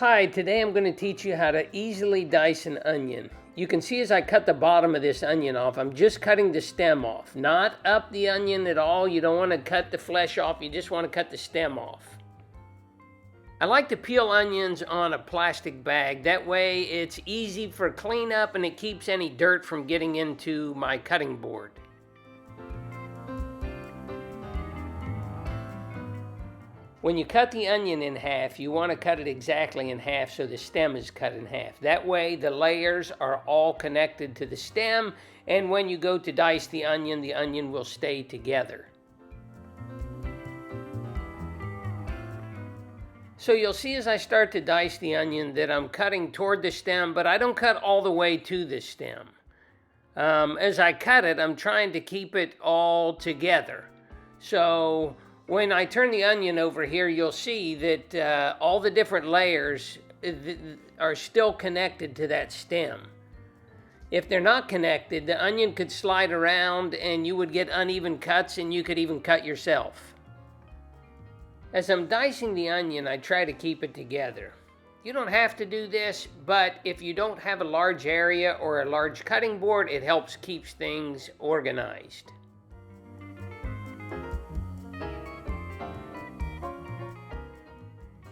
Hi, today I'm going to teach you how to easily dice an onion. You can see as I cut the bottom of this onion off, I'm just cutting the stem off, not up the onion at all. You don't want to cut the flesh off, you just want to cut the stem off. I like to peel onions on a plastic bag. That way it's easy for cleanup and it keeps any dirt from getting into my cutting board. When you cut the onion in half, you want to cut it exactly in half so the stem is cut in half. That way the layers are all connected to the stem, and when you go to dice the onion will stay together. So you'll see as I start to dice the onion that I'm cutting toward the stem, but I don't cut all the way to the stem. As I cut it, I'm trying to keep it all together. So when I turn the onion over here, you'll see that all the different layers are still connected to that stem. If they're not connected, the onion could slide around and you would get uneven cuts, and you could even cut yourself. As I'm dicing the onion, I try to keep it together. You don't have to do this, but if you don't have a large area or a large cutting board, it helps keep things organized.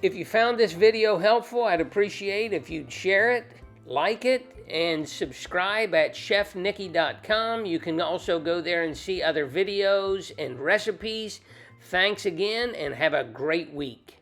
If you found this video helpful, I'd appreciate if you'd share it, like it, and subscribe at chefnicky.com. You can also go there and see other videos and recipes. Thanks again, and have a great week.